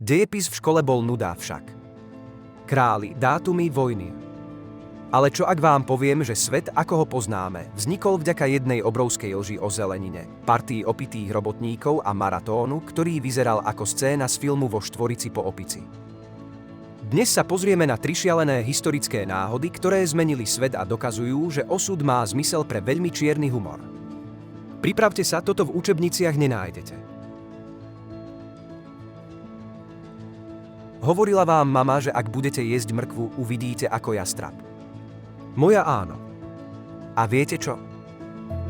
Dejepis v škole bol nuda však. Králi, dátumy, vojny. Ale čo ak vám poviem, že svet, ako ho poznáme, vznikol vďaka jednej obrovskej lži o zelenine, partii opitých robotníkov a maratónu, ktorý vyzeral ako scéna z filmu Vo štvorici po opici. Dnes sa pozrieme na 3 šialené historické náhody, ktoré zmenili svet a dokazujú, že osud má zmysel pre veľmi čierny humor. Pripravte sa, toto v učebniciach nenájdete. Hovorila vám mama, že ak budete jesť mrkvu, uvidíte ako jastrab. Moja áno. A viete čo?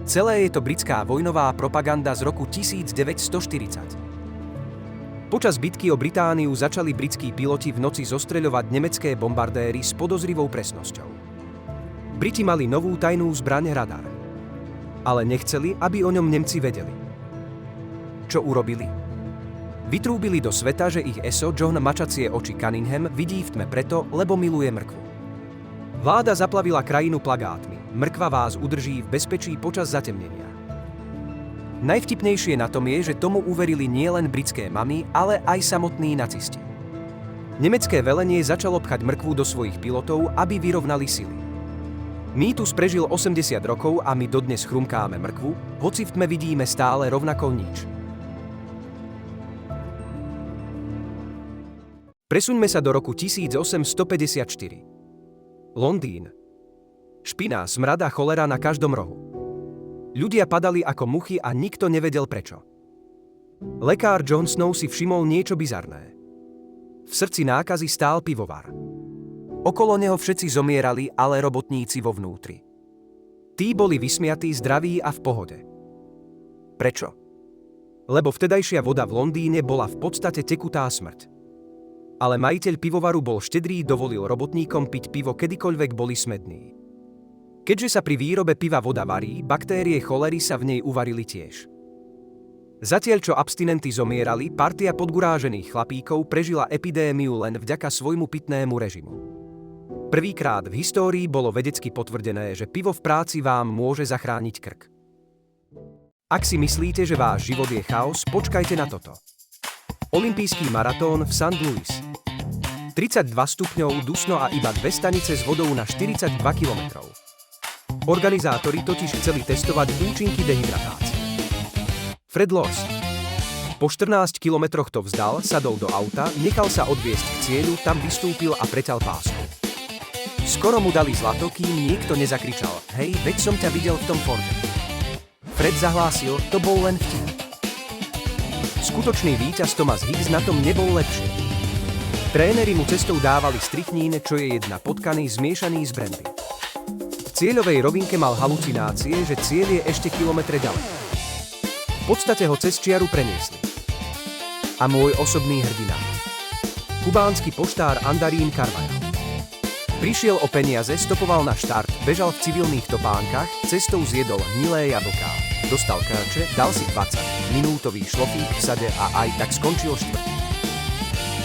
Celé je to britská vojnová propaganda z roku 1940. Počas bitky o Britániu začali britskí piloti v noci zostreľovať nemecké bombardéry s podozrivou presnosťou. Briti mali novú tajnú zbraň radar. Ale nechceli, aby o ňom Nemci vedeli. Čo urobili? Vytrúbili do sveta, že ich ESO John Mačacie oči Cunningham vidí v tme preto, lebo miluje mrkvu. Vláda zaplavila krajinu plagátmi. Mrkva vás udrží v bezpečí počas zatemnenia. Najvtipnejšie na tom je, že tomu uverili nielen britské mamy, ale aj samotní nacisti. Nemecké velenie začalo pchať mrkvu do svojich pilotov, aby vyrovnali sily. Mýtus prežil 80 rokov a my dodnes chrumkáme mrkvu, hoci v tme vidíme stále rovnako nič. Presuňme sa do roku 1854. Londýn. Špina, smrad a cholera na každom rohu. Ľudia padali ako muchy a nikto nevedel prečo. Lekár John Snow si všimol niečo bizarné. V srdci nákazy stál pivovar. Okolo neho všetci zomierali, ale robotníci vo vnútri. Tí boli vysmiatí, zdraví a v pohode. Prečo? Lebo vtedajšia voda v Londýne bola v podstate tekutá smrť. Ale majiteľ pivovaru bol štedrý, dovolil robotníkom piť pivo kedykoľvek boli smední. Keďže sa pri výrobe piva voda varí, baktérie cholery sa v nej uvarili tiež. Zatiaľ čo abstinenty zomierali, partia podgurážených chlapíkov prežila epidémiu len vďaka svojmu pitnému režimu. Prvýkrát v histórii bolo vedecky potvrdené, že pivo v práci vám môže zachrániť krk. Ak si myslíte, že váš život je chaos, počkajte na toto. Olympijský maratón v St. Louis. 32 stupňov, dusno a iba 2 stanice s vodou na 42 km. Organizátori totiž chceli testovať účinky dehydratácie. Fred Lorst. Po 14 kilometroch to vzdal, sadol do auta, nechal sa odviesť k cieľu, tam vystúpil a preťal pásku. Skoro mu dali zlato, kým niekto nezakričal: Hej, veď som ťa videl v tom Forde. Fred zahlásil: To bol len vtip. Skutočný víťaz Thomas Hicks na tom nebol lepší. Tréneri mu cestou dávali strychnín, čo je jedna potkaný zmiešaný z brandy. V cieľovej rovinke mal halucinácie, že cieľ je ešte kilometre ďalej. V podstate ho cez čiaru preniesli. A môj osobný hrdina. Kubánsky poštár Andarín Carvajal. Prišiel o peniaze, stopoval na štart, bežal v civilných topánkach, cestou zjedol hnilé jablká. Dostal krče, dal si 20-minútový šlofík v sade a aj tak skončil štvrtý.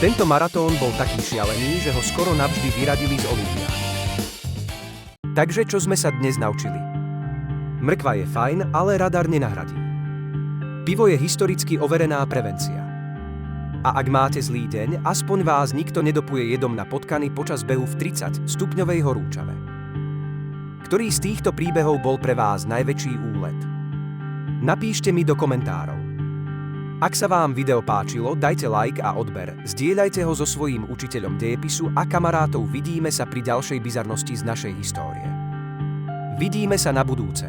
Tento maratón bol taký šialený, že ho skoro navždy vyradili z olympiády. Takže čo sme sa dnes naučili? Mrkva je fajn, ale radar nenahradí. Pivo je historicky overená prevencia. A ak máte zlý deň, aspoň vás nikto nedopuje jedom na potkany počas behu v 30-stupňovej horúčave. Ktorý z týchto príbehov bol pre vás najväčší úlet? Napíšte mi do komentárov. Ak sa vám video páčilo, dajte like a odber, zdieľajte ho so svojím učiteľom dejepisu a kamarátov. Vidíme sa pri ďalšej bizarnosti z našej histórie. Vidíme sa na budúce.